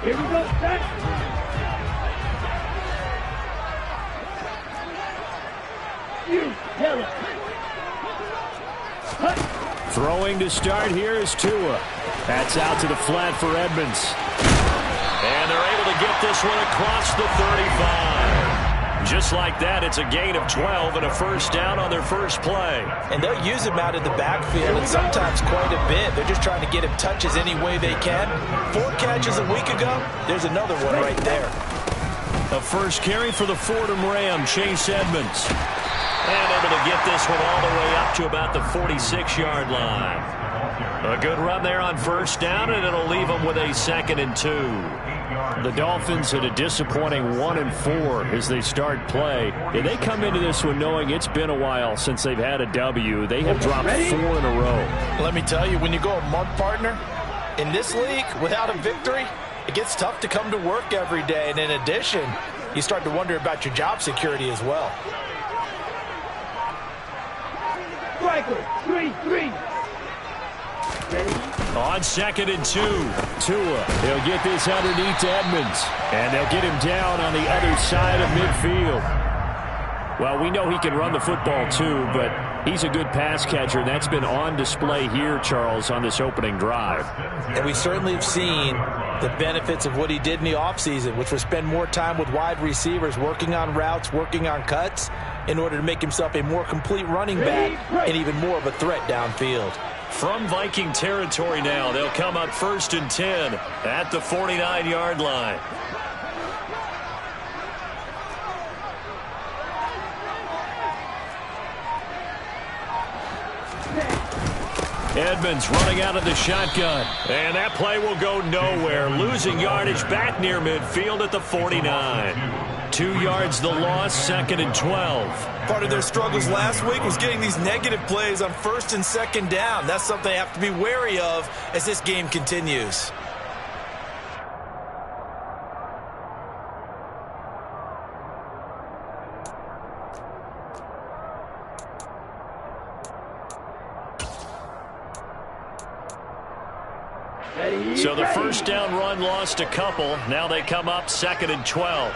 Here we go, set. You, yellow. Throwing to start here is Tua. That's out to the flat for Edmonds. And they're able to get this one across the 35. Just like that, it's a gain of 12 and a first down on their first play. And they'll use him out of the backfield, and sometimes quite a bit. They're just trying to get him touches any way they can. 4 catches a week ago. There's another one right there. A first carry for the Fordham Ram, Chase Edmonds. And able to get this one all the way up to about the 46-yard line. A good run there on first down, and it'll leave them with a 2nd and 2. The Dolphins had a disappointing 1-4 as they start play. And they come into this one knowing it's been a while since they've had a W. They have dropped 4 in a row. Let me tell you, when you go a month, partner, in this league, without a victory, it gets tough to come to work every day. And in addition, you start to wonder about your job security as well. Striker, 3-3. On 2nd and 2, Tua. They'll get this underneath to Edmonds. And they'll get him down on the other side of midfield. Well, we know he can run the football too, but he's a good pass catcher. And that's been on display here, Charles, on this opening drive. And we certainly have seen the benefits of what he did in the offseason, which was spend more time with wide receivers, working on routes, working on cuts, in order to make himself a more complete running back and even more of a threat downfield. From Viking territory now, they'll come up 1st and 10 at the 49-yard line. Edmonds running out of the shotgun. And that play will go nowhere. Losing yardage back near midfield at the 49. 2 yards the loss, 2nd and 12. Part of their struggles last week was getting these negative plays on 1st and 2nd down. That's something they have to be wary of as this game continues. So the first down run lost a couple. Now they come up 2nd and 12.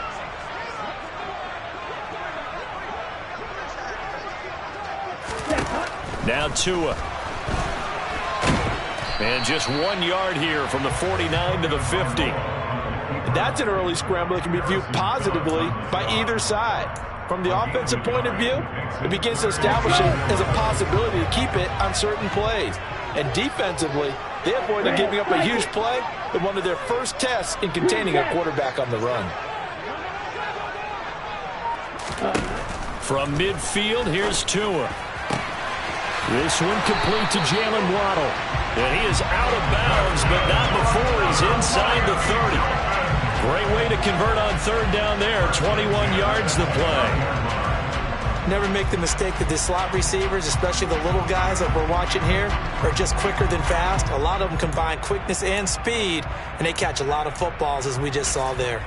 Now Tua. And just 1 yard here from the 49 to the 50. That's an early scramble that can be viewed positively by either side. From the offensive point of view, it begins to establish it as a possibility to keep it on certain plays. And defensively, they avoided giving up a huge play in one of their first tests in containing a quarterback on the run. From midfield, here's Tua. This one complete to Jalen Waddle. And he is out of bounds, but not before he's inside the 30. Great way to convert on 3rd down there. 21 yards the play. Never make the mistake that the slot receivers, especially the little guys that we're watching here, are just quicker than fast. A lot of them combine quickness and speed, and they catch a lot of footballs, as we just saw there.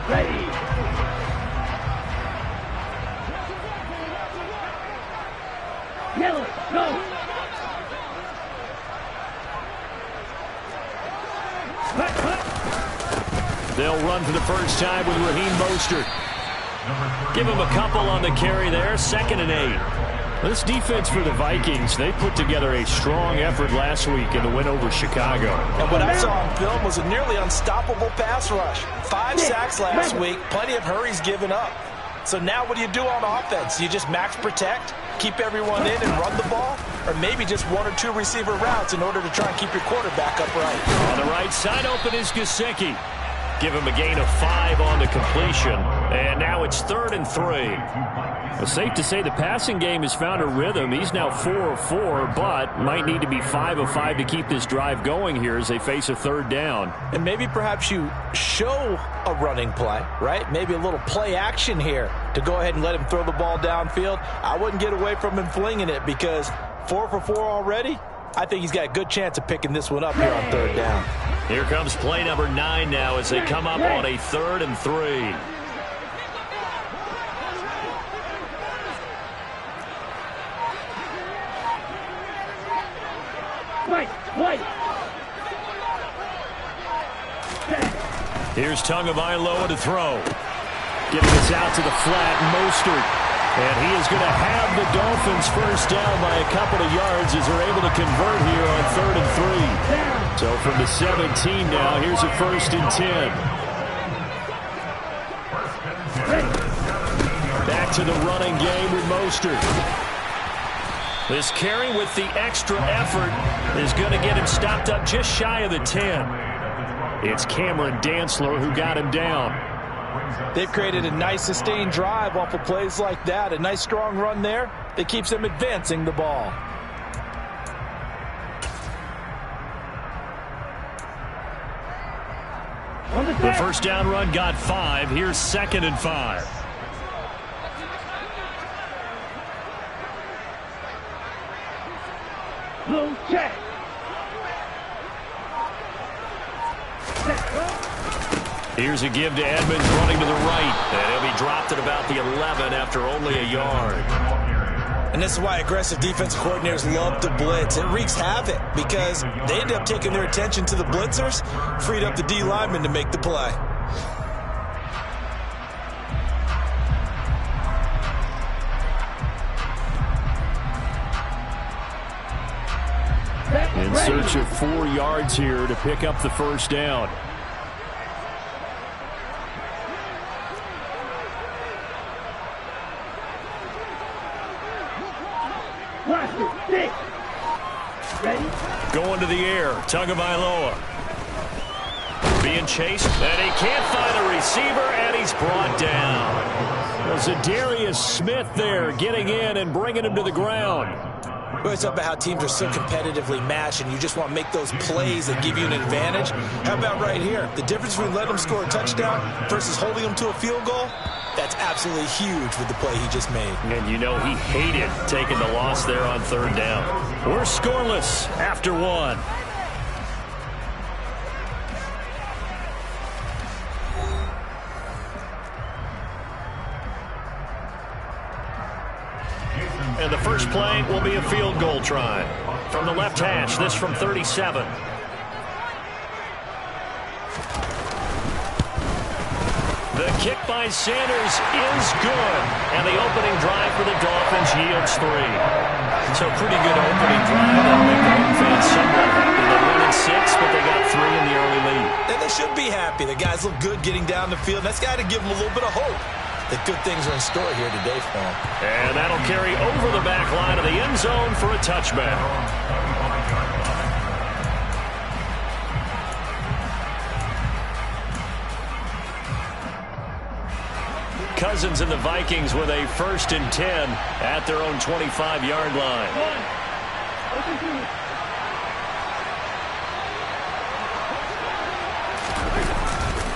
Ready. Yellow, go. They'll run for the first time with Raheem Mostert. Give him a couple on the carry there. 2nd and 8. This defense for the Vikings, they put together a strong effort last week in the win over Chicago. And what I saw on film was a nearly unstoppable pass rush. 5 sacks last week, plenty of hurries given up. So now what do you do on offense? You just max protect, keep everyone in and run the ball? Or maybe just 1 or 2 receiver routes in order to try and keep your quarterback upright? On the right side, open is Gesicki. Give him a gain of 5 on the completion. And now it's 3rd and 3. Well, safe to say the passing game has found a rhythm. He's now 4 of 4, but might need to be 5 of 5 to keep this drive going here as they face a 3rd down. And maybe perhaps you show a running play, right? Maybe a little play action here to go ahead and let him throw the ball downfield. I wouldn't get away from him flinging it because 4 for 4 already. I think he's got a good chance of picking this one up here on 3rd down. Here comes play number 9 now as they come up on a 3rd and 3. Fight. White. Here's Tagovailoa to throw. Getting this out to the flat, Mostert. And he is going to have the Dolphins first down by a couple of yards as they're able to convert here on 3rd and 3. So from the 17 now, here's a 1st and 10. Back to the running game with Mostert. This carry with the extra effort is going to get him stopped up just shy of the 10. It's Cameron Dantzler who got him down. They've created a nice sustained drive off of plays like that. A nice strong run there that keeps them advancing the ball. The first down run got 5. Here's 2nd and 5. Blue check. Here's a give to Edmonds running to the right. And he'll be dropped at about the 11 after only a yard. And this is why aggressive defensive coordinators love to blitz. It wreaks havoc because they end up taking their attention to the blitzers, freed up the D lineman to make the play. In search of 4 yards here to pick up the first down. Going to the air, Tagovailoa. Being chased, and he can't find a receiver, and he's brought down. There's Zadarius Smith there getting in and bringing him to the ground. Well, it's about how teams are so competitively matched, and you just want to make those plays that give you an advantage. How about right here? The difference between letting them score a touchdown versus holding them to a field goal, that's absolutely huge with the play he just made. And you know he hated taking the loss there on 3rd down. We're scoreless after 1. And the first play will be a field goal try. From the left hash, this from 37. The kick by Sanders is good. And the opening drive for the Dolphins yields 3. So pretty good opening drive. That'll make the home fans somewhat happy. They won in 6, but they got 3 in the early lead. And they should be happy. The guys look good getting down the field. That's got to give them a little bit of hope that good things are in store here today for them. And that'll carry over the back line of the end zone for a touchback. Cousins and the Vikings with a 1st and 10 at their own 25-yard line.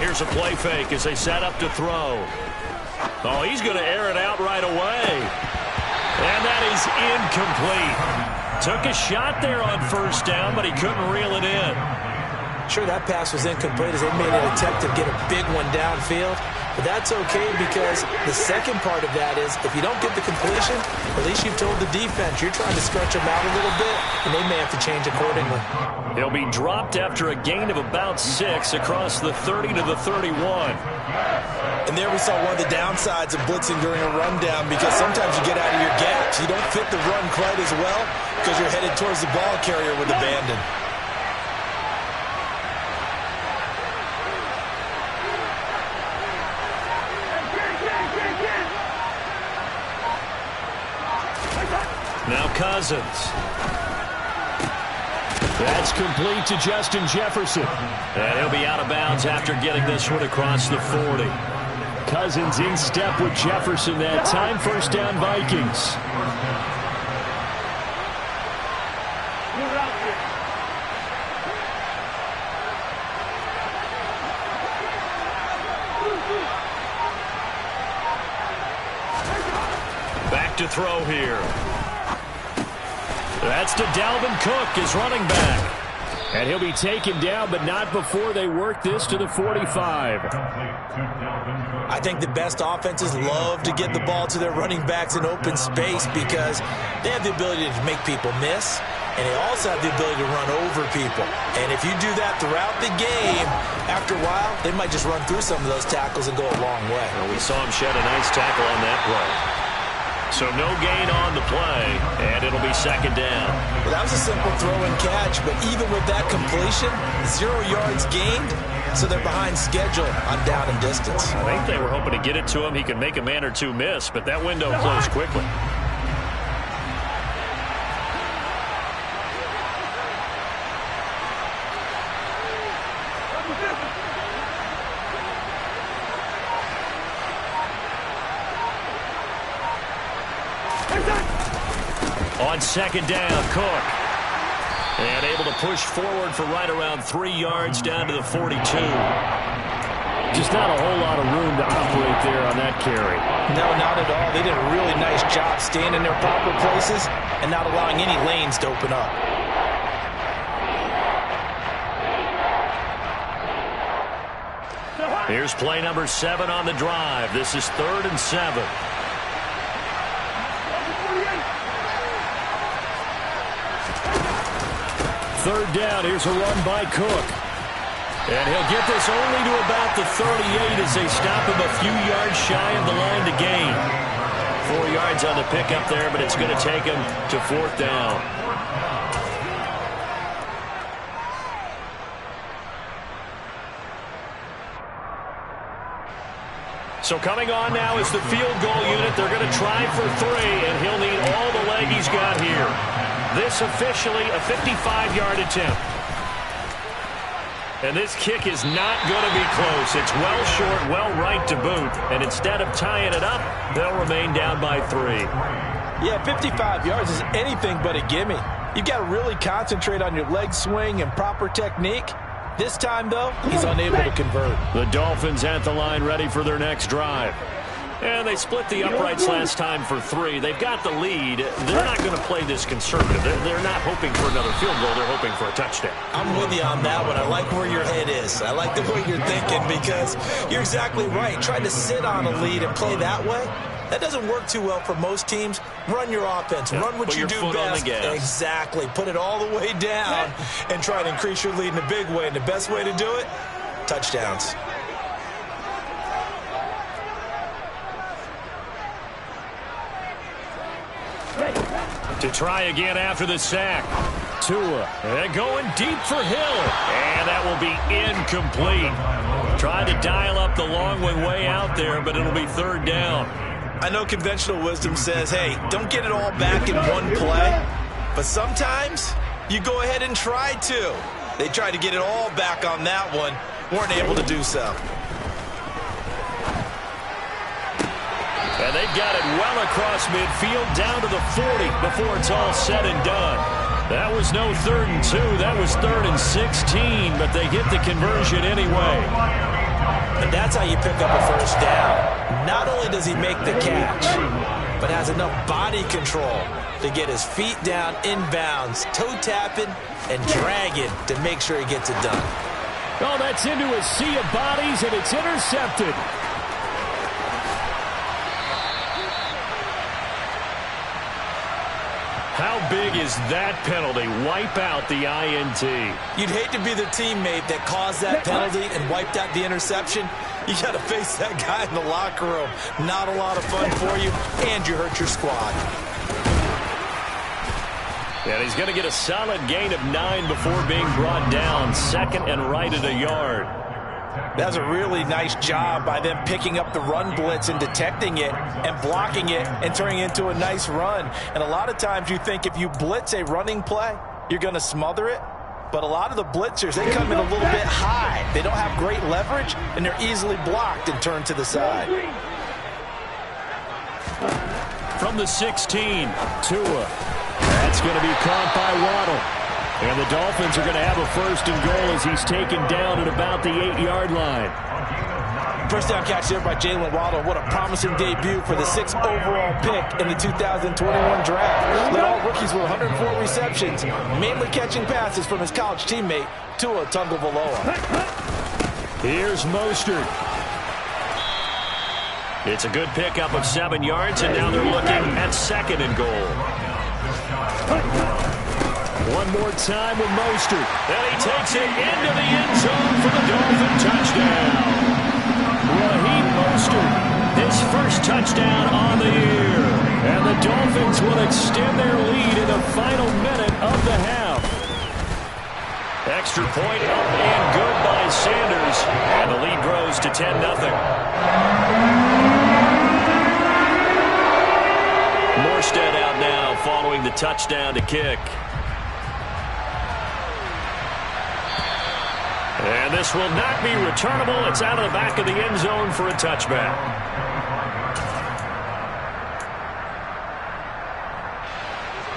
Here's a play fake as they set up to throw. Oh, he's going to air it out right away. And that is incomplete. Took a shot there on 1st down, but he couldn't reel it in. Sure, that pass was incomplete as they made an attempt to get a big one downfield. But that's okay because the second part of that is if you don't get the completion, at least you've told the defense you're trying to stretch them out a little bit, and they may have to change accordingly. He'll be dropped after a gain of about 6 across the 30 to the 31. And there we saw one of the downsides of blitzing during a rundown because sometimes you get out of your gaps. You don't fit the run quite as well because you're headed towards the ball carrier with abandon. Now Cousins. That's complete to Justin Jefferson. And he'll be out of bounds after getting this one across the 40. Cousins in step with Jefferson that time. 1st down Vikings. Back to throw here. That's to Dalvin Cook, his running back. And he'll be taken down, but not before they work this to the 45. I think the best offenses love to get the ball to their running backs in open space because they have the ability to make people miss. and they also have the ability to run over people. And if you do that throughout the game, after a while, they might just run through some of those tackles and go a long way. Well, we saw him shed a nice tackle on that play. So no gain on the play, and it'll be second down. Well, that was a simple throw and catch, but even with that completion, 0 yards gained, so they're behind schedule on down and distance. I think they were hoping to get it to him. He could make a man or two miss, but that window closed quickly. On second down, Cook. And able to push forward for right around 3 yards down to the 42. Just not a whole lot of room to operate there on that carry. No, not at all. They did a really nice job staying in their proper places and not allowing any lanes to open up. Here's play number 7 on the drive. This is 3rd and 7. Third down, here's a run by Cook. And he'll get this only to about the 38 as they stop him a few yards shy of the line to gain. 4 yards on the pickup there, but it's going to take him to 4th down. So coming on now is the field goal unit. They're going to try for 3, and he'll need all the leg he's got here. This officially a 55-yard attempt. And this kick is not going to be close. It's well short, well right to boot. And instead of tying it up, they'll remain down by 3. Yeah, 55 yards is anything but a gimme. You've got to really concentrate on your leg swing and proper technique. This time, though, he's unable to convert. The Dolphins at the line ready for their next drive. And they split the uprights last time for 3. They've got the lead. They're not going to play this conservative. They're not hoping for another field goal. They're hoping for a touchdown. I'm with you on that one. I like where your head is. I like the way you're thinking because you're exactly right. Trying to sit on a lead and play that way, that doesn't work too well for most teams. Run your offense. Yeah, run what you do best. Exactly. Put it all the way down and try to increase your lead in a big way. And the best way to do it, touchdowns. To try again after the sack. Tua. And going deep for Hill. And that will be incomplete. Trying to dial up the long one way out there, but it'll be 3rd down. I know conventional wisdom says, hey, don't get it all back in one play. But sometimes you go ahead and try to. They tried to get it all back on that one. Weren't able to do so. And they've got it well across midfield down to the 40 before it's all said and done. That was no 3rd and 2. That was 3rd and 16, but they get the conversion anyway. And that's how you pick up a 1st down. Not only does he make the catch, but has enough body control to get his feet down inbounds, toe tapping and dragging to make sure he gets it done. Oh, that's into a sea of bodies, and it's intercepted. How big is that penalty? Wipe out the INT. You'd hate to be the teammate that caused that penalty and wiped out the interception. You got to face that guy in the locker room. Not a lot of fun for you, and you hurt your squad. And he's going to get a solid gain of 9 before being brought down. 2nd and right at a yard. That's a really nice job by them picking up the run blitz and detecting it and blocking it and turning it into a nice run. And a lot of times you think if you blitz a running play, you're going to smother it. But a lot of the blitzers, they come in a little bit high. They don't have great leverage, and they're easily blocked and turned to the side. From the 16, Tua. That's going to be caught by Waddle. And the Dolphins are going to have a 1st and goal as he's taken down at about the 8-yard line. 1st down catch there by Jalen Waddle. What a promising debut for the 6th overall pick in the 2021 draft. Led all rookies with 104 receptions, mainly catching passes from his college teammate, Tua Tagovailoa. Here's Mostert. It's a good pickup of 7 yards, and now they're looking at 2nd and goal. One more time with Mostert. And he takes it into the end zone for the Dolphin touchdown. Raheem Mostert, his first touchdown on the year. And the Dolphins will extend their lead in the final minute of the half. Extra point up and good by Sanders. And the lead grows to 10-0. Morstead out now following the touchdown to kick. And this will not be returnable. It's out of the back of the end zone for a touchback.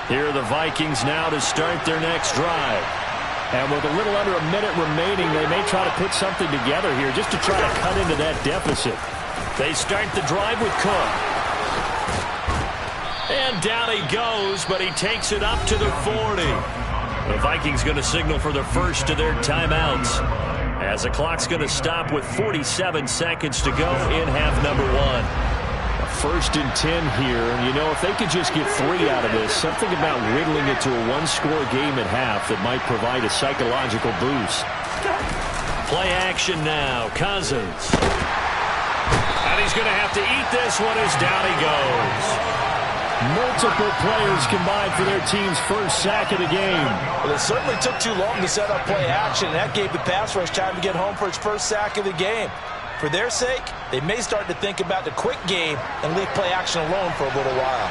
Here are the Vikings now to start their next drive. And with a little under a minute remaining, they may try to put something together here just to try to cut into that deficit. They start the drive with Cook. And down he goes, but he takes it up to the 40. The Vikings going to signal for the first of their timeouts, as the clock's going to stop with 47 seconds to go in half number 1. First and 10 here. You know, if they could just get 3 out of this, something about whittling it to a one-score game at half that might provide a psychological boost. Play action now. Cousins. And he's going to have to eat this one as down he goes. Multiple players combined for their team's first sack of the game. Well, it certainly took too long to set up play action, and that gave the pass rush time to get home for its first sack of the game. For their sake, they may start to think about the quick game and leave play action alone for a little while.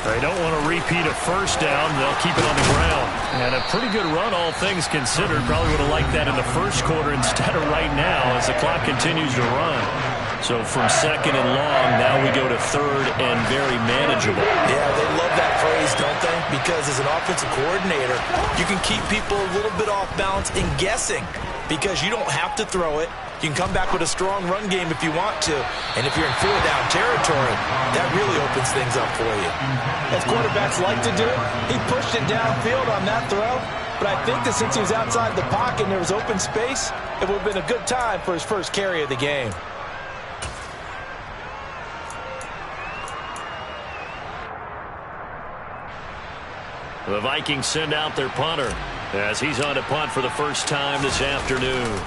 They don't want to repeat a first down. They'll keep it on the ground. And a pretty good run, all things considered. Probably would have liked that in the first quarter instead of right now as the clock continues to run. So from second and long, now we go to third and very manageable. Yeah, they love that phrase, don't they? Because as an offensive coordinator, you can keep people a little bit off balance and guessing because you don't have to throw it. You can come back with a strong run game if you want to. And if you're in 4-down territory, that really opens things up for you. As quarterbacks like to do, he pushed it downfield on that throw. But I think that since he was outside the pocket and there was open space, it would have been a good time for his first carry of the game. The Vikings send out their punter as he's on to punt for the first time this afternoon.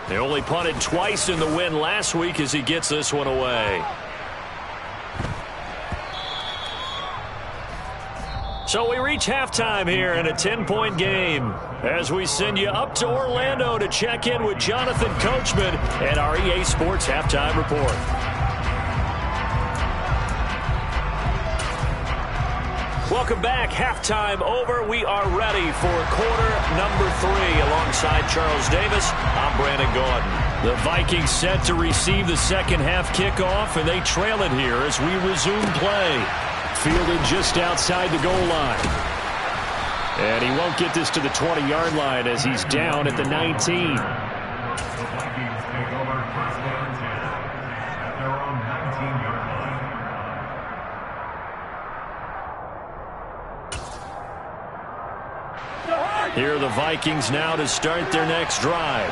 They only punted twice in the win last week as he gets this one away. So we reach halftime here in a 10-point game as we send you up to Orlando to check in with Jonathan Coachman and our EA Sports Halftime Report. Welcome back. Halftime over. We are ready for quarter number 3 alongside Charles Davis. I'm Brandon Gaudin. The Vikings set to receive the second half kickoff, and they trail it here as we resume play. Fielded just outside the goal line. And he won't get this to the 20-yard line as he's down at the 19. Here are the Vikings now to start their next drive.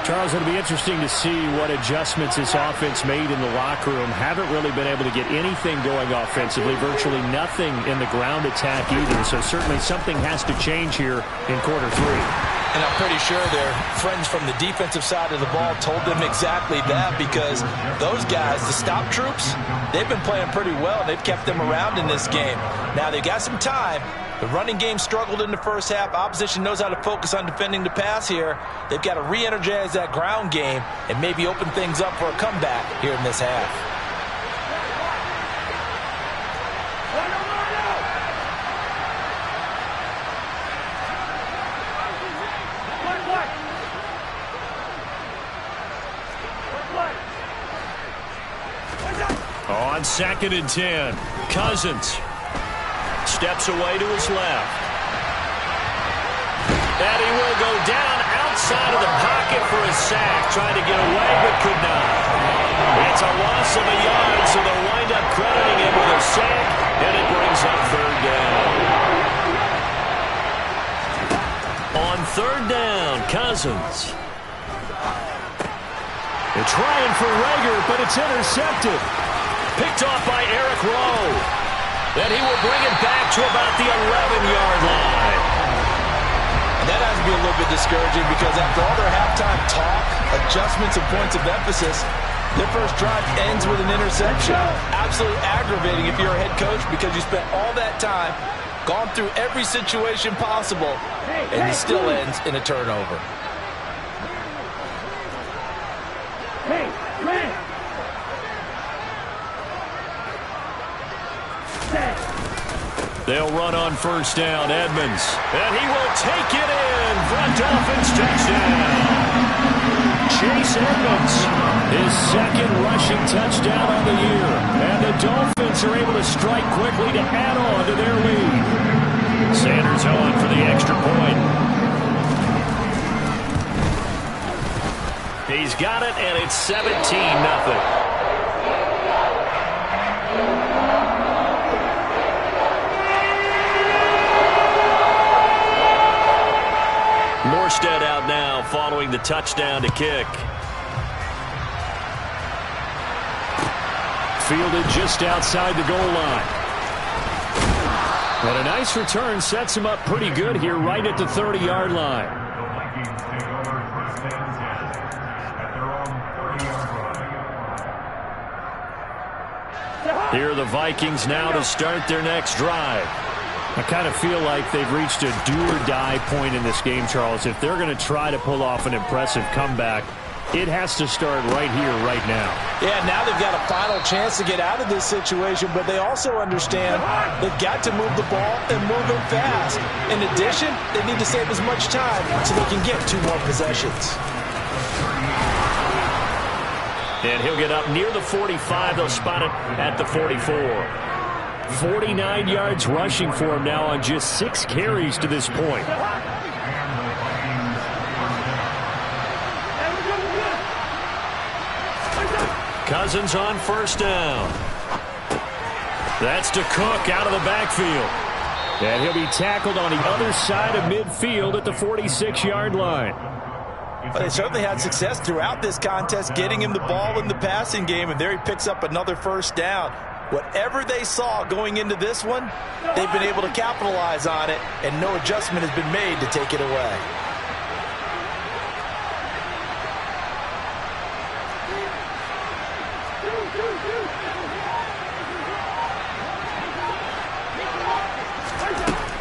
Charles, it'll be interesting to see what adjustments this offense made in the locker room. Haven't really been able to get anything going offensively, virtually nothing in the ground attack either. So certainly something has to change here in quarter 3. And I'm pretty sure their friends from the defensive side of the ball told them exactly that, because those guys, the stop troops, they've been playing pretty well. They've kept them around in this game. Now they've got some time. The running game struggled in the first half. Opposition knows how to focus on defending the pass here. They've got to re-energize that ground game and maybe open things up for a comeback here in this half. On second and 10, Cousins steps away to his left. And he will go down outside of the pocket for a sack. Trying to get away, but could not. It's a loss of a yard, so they'll wind up crediting him with a sack, and it brings up third down. On third down, Cousins. They're trying for Reagor, but it's intercepted. Picked off by Eric Rowe. And he will bring it back to about the 11-yard line. And that has to be a little bit discouraging because after all their halftime talk, adjustments and points of emphasis, their first drive ends with an interception. Absolutely aggravating if you're a head coach because you spent all that time, gone through every situation possible, and it still ends in a turnover. Hey, man. They'll run on first down, Edmonds. And he will take it in for a Dolphins touchdown. Chase Edmonds, his second rushing touchdown on the year. And the Dolphins are able to strike quickly to add on to their lead. Sanders on for the extra point. He's got it, and it's 17-0. Morstead out now following the touchdown to kick. Fielded just outside the goal line. But a nice return sets him up pretty good here right at the 30-yard line. Here are the Vikings now to start their next drive. I kind of feel like they've reached a do-or-die point in this game, Charles. If they're going to try to pull off an impressive comeback, it has to start right here, right now. Yeah, now they've got a final chance to get out of this situation, but they also understand they've got to move the ball and move it fast. In addition, they need to save as much time so they can get 2 more possessions. And he'll get up near the 45. They'll spot it at the 44. 49 yards rushing for him now on just 6 carries to this point. Cousins on first down. That's to Cook out of the backfield. And he'll be tackled on the other side of midfield at the 46-yard line. Well, they certainly had success throughout this contest getting him the ball in the passing game, and there he picks up another first down. Whatever they saw going into this one, they've been able to capitalize on it, and no adjustment has been made to take it away.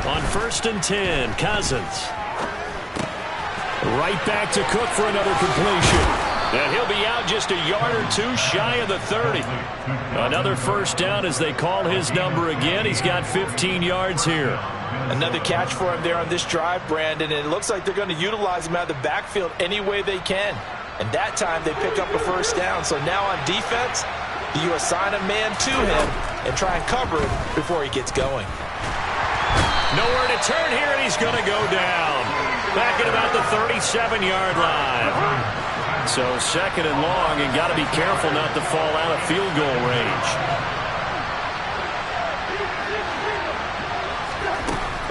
On first and 10, Cousins. Right back to Cook for another completion. And he'll be out just a yard or 2 shy of the 30. Another first down as they call his number again. He's got 15 yards here. Another catch for him there on this drive, Brandon, and it looks like they're going to utilize him out of the backfield any way they can. And that time they pick up a first down. So now on defense, you assign a man to him and try and cover it before he gets going. Nowhere to turn here, and he's going to go down. Back at about the 37-yard line. So second and long, and got to be careful not to fall out of field goal range.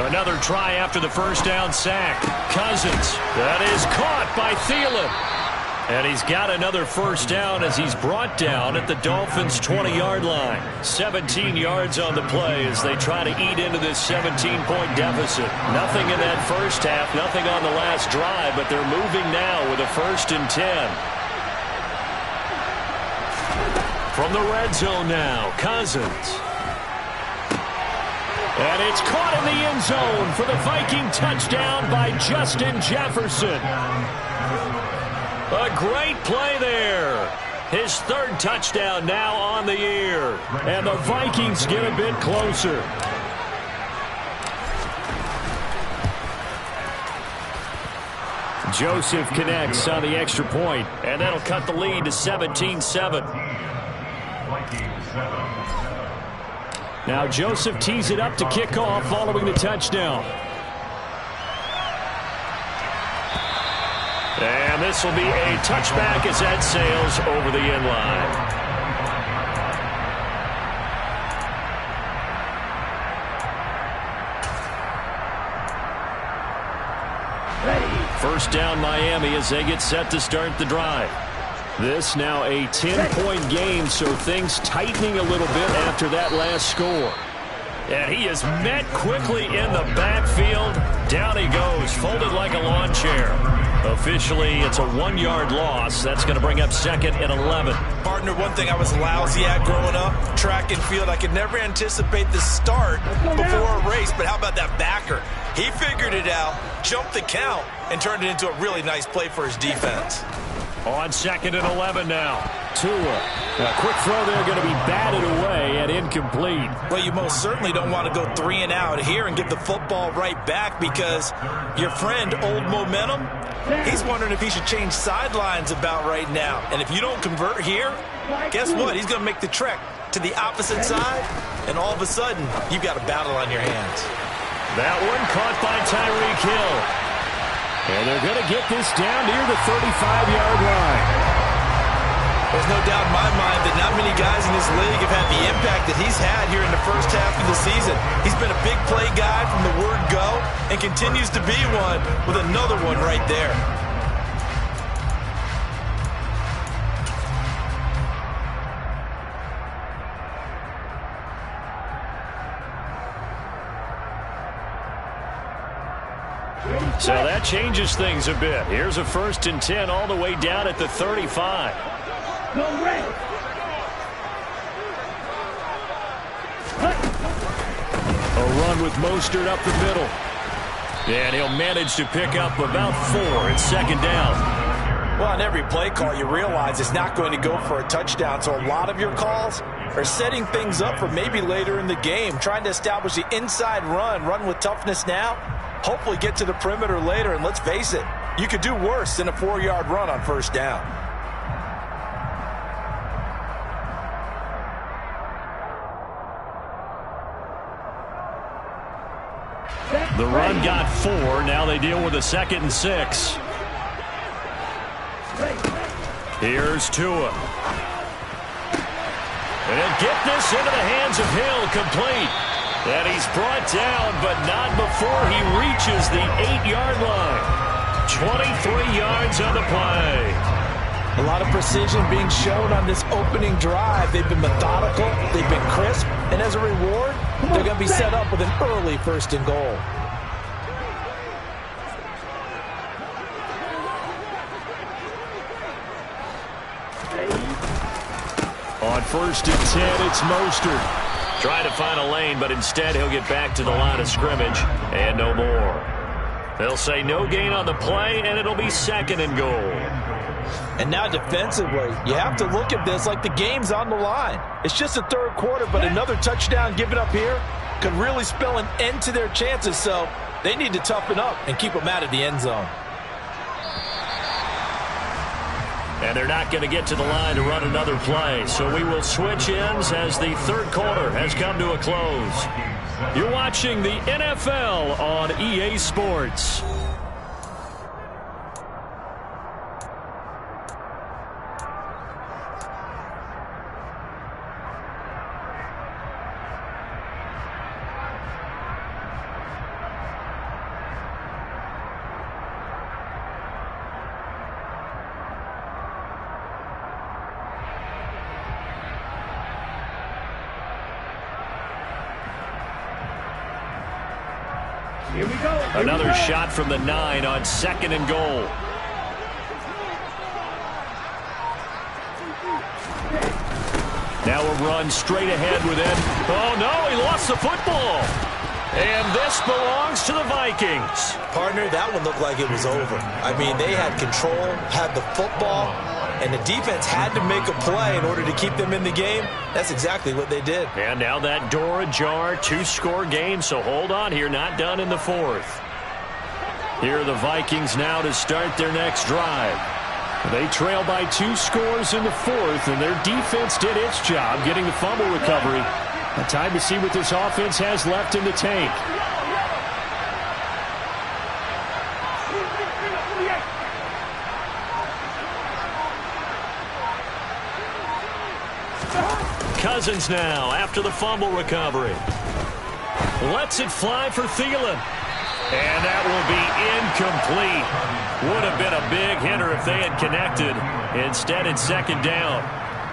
Another try after the first down sack. Cousins. That is caught by Thielen. And he's got another first down as he's brought down at the Dolphins' 20-yard line. 17 yards on the play as they try to eat into this 17-point deficit. Nothing in that first half, nothing on the last drive, but they're moving now with a first and 10. From the red zone now, Cousins. And it's caught in the end zone for the Viking touchdown by Justin Jefferson. A great play there. His 3rd touchdown now on the year. And the Vikings get a bit closer. Joseph connects on the extra point, and that'll cut the lead to 17-7. Now Joseph tees it up to kick off following the touchdown. And this will be a touchback as that sails over the end line. First down Miami as they get set to start the drive. This now a 10-point game, so things tightening a little bit after that last score. And he is met quickly in the backfield. Down he goes, folded like a lawn chair. Officially, it's a 1-yard loss. That's going to bring up second and 11. Partner, one thing I was lousy at growing up, track and field, I could never anticipate the start before a race, but how about that backer? He figured it out, jumped the count, and turned it into a really nice play for his defense. On second and 11 now. Tua. A quick throw there going to be batted away and incomplete. Well, you most certainly don't want to go 3 and out here and get the football right back because your friend, Old Momentum, he's wondering if he should change sidelines about right now. And if you don't convert here, guess what? He's going to make the trek to the opposite side, and all of a sudden, you've got a battle on your hands. That one caught by Tyreek Hill. And they're going to get this down near the 35-yard line. There's no doubt in my mind that not many guys in this league have had the impact that he's had here in the first half of the season. He's been a big play guy from the word go and continues to be one with another one right there. So that changes things a bit. Here's a 1st and 10 all the way down at the 35. Go red. A run with Mostert up the middle. And he'll manage to pick up about 4 at second down. Well, on every play call, you realize it's not going to go for a touchdown. So a lot of your calls are setting things up for maybe later in the game, trying to establish the inside run with toughness now, hopefully get to the perimeter later. And let's face it, you could do worse than a 4-yard run on first down. The run got 4. Now they deal with a 2nd and 6. Here's Tua. And he'll get this into the hands of Hill, complete. And he's brought down, but not before he reaches the 8-yard line. 23 yards on the play. A lot of precision being shown on this opening drive. They've been methodical, they've been crisp, and as a reward, they're going to be set up with an early 1st and goal. On 1st and 10, it's Mostert. Trying to find a lane, but instead he'll get back to the line of scrimmage and no more. They'll say no gain on the play, and it'll be 2nd and goal. And now defensively, you have to look at this like the game's on the line. It's just the 3rd quarter, but another touchdown given up here could really spell an end to their chances, so they need to toughen up and keep them out of the end zone. And they're not going to get to the line to run another play, so we will switch ends as the 3rd quarter has come to a close. You're watching the NFL on EA Sports. Here we go. Another shot from the 9 on 2nd and goal. Now a run straight ahead with it. Oh, no, he lost the football. And this belongs to the Vikings. Partner, that one looked like it was over. I mean, they had control, had the football, and the defense had to make a play in order to keep them in the game. That's exactly what they did. And now that door ajar, 2-score game, so hold on here, not done in the 4th. Here are the Vikings now to start their next drive. They trail by 2 scores in the 4th, and their defense did its job getting the fumble recovery. A time to see what this offense has left in the tank. Cousins now after the fumble recovery. Lets it fly for Thielen. And that will be incomplete. Would have been a big hitter if they had connected. Instead, it's 2nd down.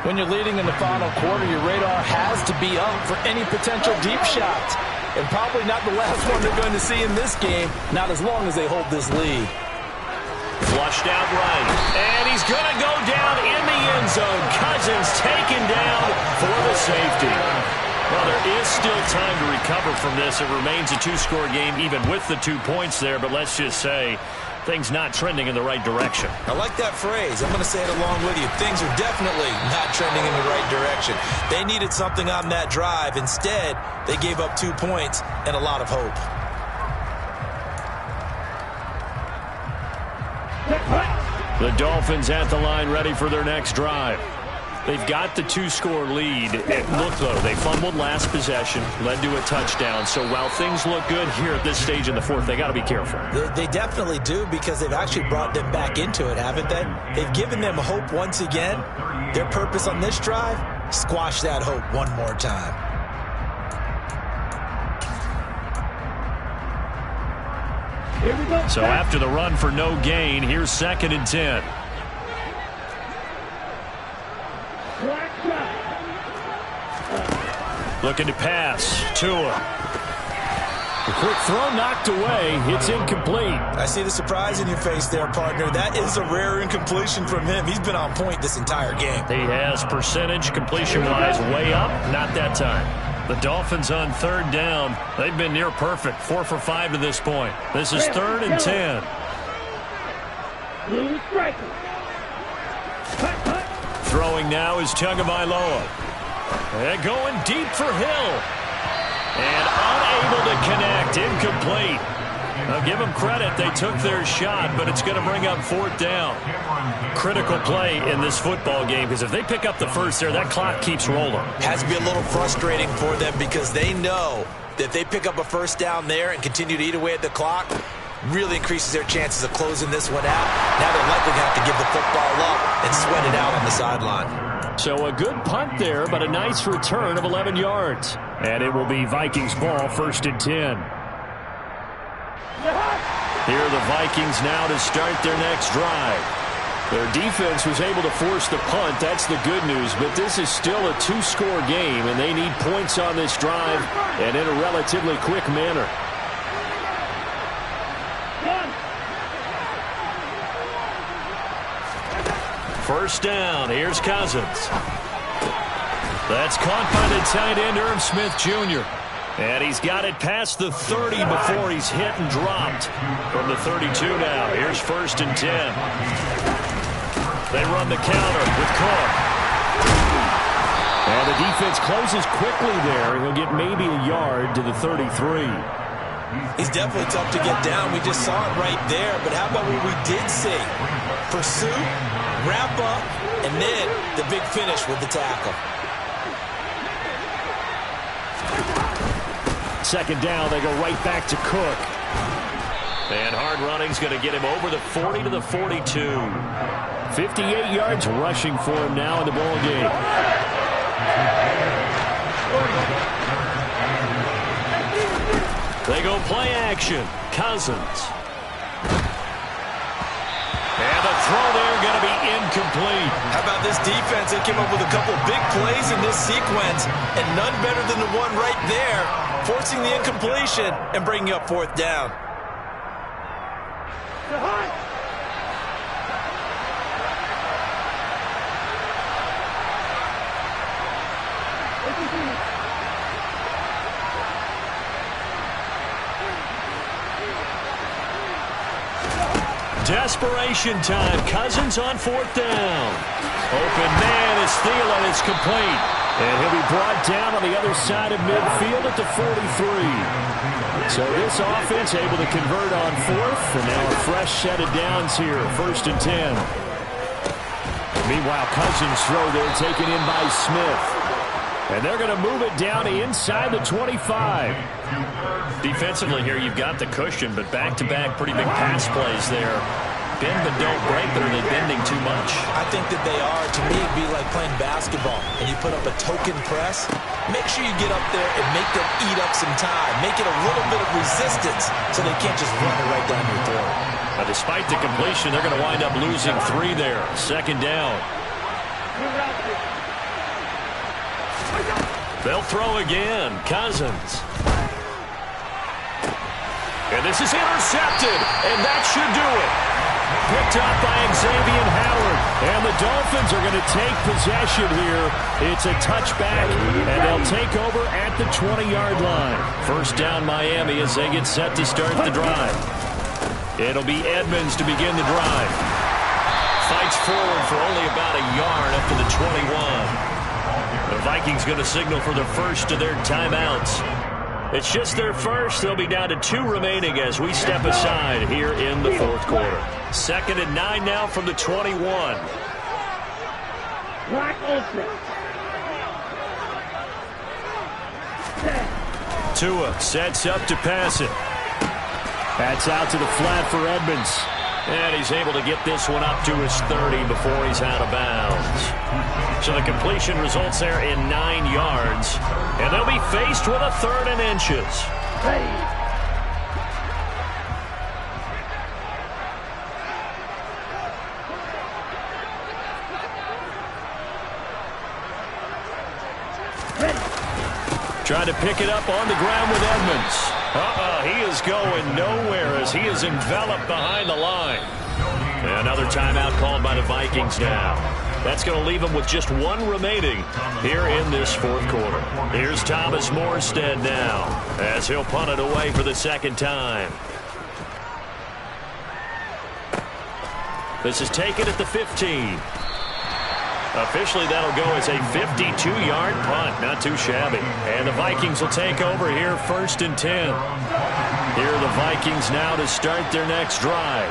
When you're leading in the final quarter, your radar has to be up for any potential deep shots. And probably not the last one they're going to see in this game, not as long as they hold this lead. Flushed out right. And he's going to go down in the end zone. Cousins taken down for the safety. Well, there is still time to recover from this. It remains a two-score game even with the 2 points there. But let's just say things not trending in the right direction. I like that phrase. I'm going to say it along with you. Things are definitely not trending in the right direction. They needed something on that drive. Instead, they gave up 2 points and a lot of hope. The Dolphins at the line ready for their next drive. They've got the two-score lead. Look, though, they fumbled last possession, led to a touchdown. So while things look good here at this stage in the fourth, they got to be careful. They definitely do, because they've actually brought them back into it, haven't they? They've given them hope once again. Their purpose on this drive, squash that hope one more time. Here we go. So after the run for no gain, here's 2nd and 10. Looking to pass. Tua. The quick throw knocked away. It's incomplete. I see the surprise in your face there, partner. That is a rare incompletion from him. He's been on point this entire game. He has percentage completion-wise way up. Not that time. The Dolphins on 3rd down. They've been near perfect. 4 for 5 to this point. This is 3rd and 10. Throwing now is Tagovailoa. And going deep for Hill. And unable to connect. Incomplete. I'll give them credit. They took their shot, but it's going to bring up 4th down. Critical play in this football game, because if they pick up the first there, that clock keeps rolling. Has to be a little frustrating for them, because they know that if they pick up a first down there and continue to eat away at the clock, really increases their chances of closing this one out. Now they're likely going to have to give the football up and sweat it out on the sideline. So a good punt there, but a nice return of 11 yards. And it will be Vikings ball, 1st and 10. Here are the Vikings now to start their next drive. Their defense was able to force the punt. That's the good news. But this is still a two-score game, and they need points on this drive and in a relatively quick manner. First down. Here's Cousins. That's caught by the tight end, Irv Smith Jr. And he's got it past the 30 before he's hit and dropped. From the 32 now. Here's 1st and 10. They run the counter with Cook. And the defense closes quickly there. He'll get maybe a yard to the 33. He's definitely tough to get down. We just saw it right there. But how about what we did see? Pursuit, wrap up, and then the big finish with the tackle. 2nd down, they go right back to Cook. And hard running's going to get him over the 40 to the 42. 58 yards rushing for him now in the ball game. They go play action. Cousins. And the throw there going to be incomplete. How about this defense? They came up with a couple big plays in this sequence, and none better than the one right there, forcing the incompletion and bringing up 4th down. Desperation time. Cousins on 4th down. Open man is Thielen. It's complete. And he'll be brought down on the other side of midfield at the 43. So this offense able to convert on 4th. And now a fresh set of downs here. 1st and 10. Meanwhile, Cousins throw there taken in by Smith. And they're going to move it down to inside the 25. Defensively here, you've got the cushion, but back-to-back pretty big pass plays there. Bend but don't break, but are they bending too much? I think that they are. To me, it'd be like playing basketball, and you put up a token press. Make sure you get up there and make them eat up some time. Make it a little bit of resistance so they can't just run it right down your throat. Now, despite the completion, they're going to wind up losing 3 there. 2nd down. They'll throw again. Cousins. And this is intercepted, and that should do it. Picked up by Xavier Howard, and the Dolphins are going to take possession here. It's a touchback, and they'll take over at the 20-yard line. First down Miami as they get set to start the drive. It'll be Edmonds to begin the drive. Fights forward for only about a yard up to the 21. The Vikings going to signal for the first of their timeouts. It's just their first. They'll be down to 2 remaining as we step aside here in the fourth quarter. 2nd and 9 now from the 21. Tua sets up to pass it. That's out to the flat for Edmonds. And he's able to get this one up to his 30 before he's out of bounds. So the completion results there in 9 yards. And they'll be faced with a 3rd and inches. Trying to pick it up on the ground with Edmonds. He is going nowhere as he is enveloped behind the line. Another timeout called by the Vikings now. That's going to leave him with just 1 remaining here in this fourth quarter. Here's Thomas Morstead now as he'll punt it away for the 2nd time. This is taken at the 15. Officially, that'll go as a 52-yard punt. Not too shabby. And the Vikings will take over here 1st and 10. Here are the Vikings now to start their next drive.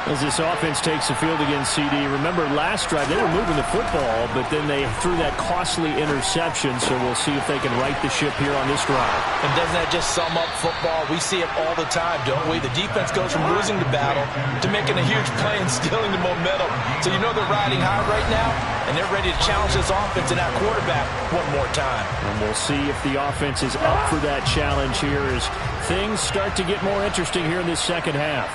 As this offense takes the field against CD, remember last drive they were moving the football, but then they threw that costly interception, so we'll see if they can right the ship here on this drive. And doesn't that just sum up football? We see it all the time, don't we? The defense goes from losing the battle to making a huge play and stealing the momentum. So you know they're riding high right now, and they're ready to challenge this offense and that quarterback one more time. And we'll see if the offense is up for that challenge here as things start to get more interesting here in this second half.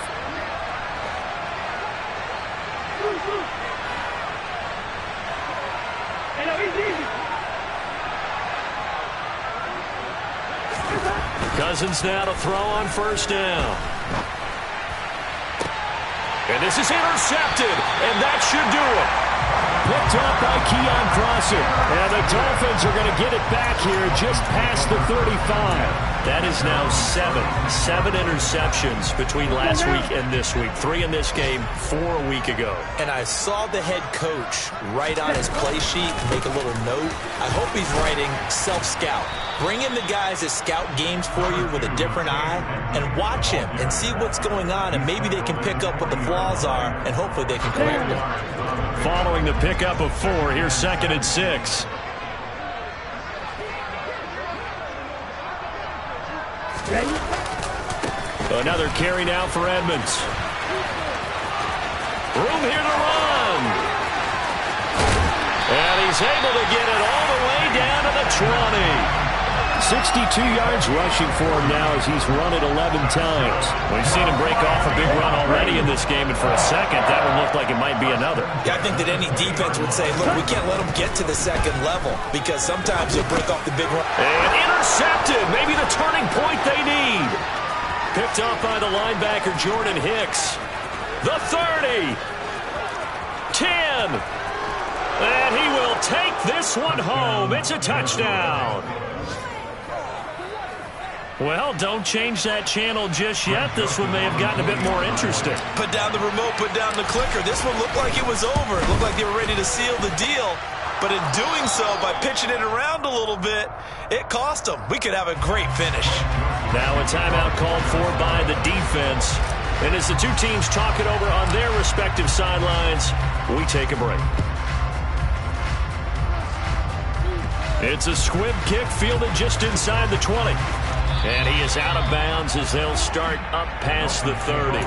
Cousins now to throw on 1st down. And this is intercepted, and that should do it. Picked up by Keon Crossett. And the Dolphins are going to get it back here just past the 35. That is now 7 interceptions between last week and this week. 3 in this game, 4 a week ago. And I saw the head coach write on his play sheet, make a little note. I hope he's writing self-scout. Bring in the guys that scout games for you with a different eye and watch him and see what's going on, and maybe they can pick up what the flaws are, and hopefully they can correct them. Following the pickup of 4, here's 2nd and 6. Another carry now for Edmonds. Room here to run. And he's able to get it all the way down to the 20. 62 yards rushing for him now as he's run it 11 times. We've seen him break off a big run already in this game, and for a second, that one looked like it might be another. Yeah, I think that any defense would say, look, we can't let them get to the 2nd level because sometimes they'll break off the big run. And intercepted. Maybe the turning point they need. Picked up by the linebacker, Jordan Hicks. The 30. 10. And he will take this one home. It's a touchdown. Well, don't change that channel just yet. This one may have gotten a bit more interesting. Put down the remote, put down the clicker. This one looked like it was over. It looked like they were ready to seal the deal. But in doing so, by pitching it around a little bit, it cost them. We could have a great finish. Now a timeout called for by the defense. And as the two teams talk it over on their respective sidelines, we take a break. It's a squib kick fielded just inside the 20. And he is out of bounds as they'll start up past the 30.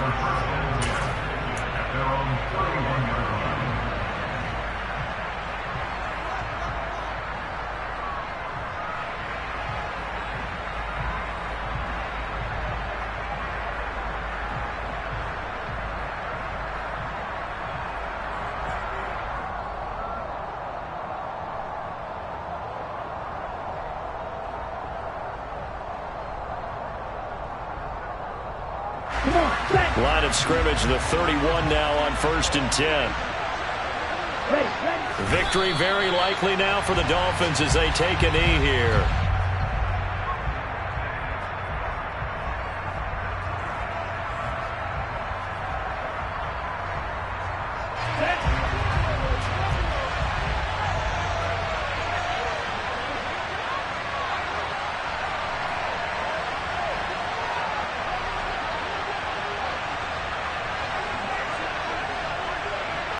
Come on, back. Line of scrimmage, the 31 now on 1st and 10. Ready. Victory very likely now for the Dolphins as they take a knee here.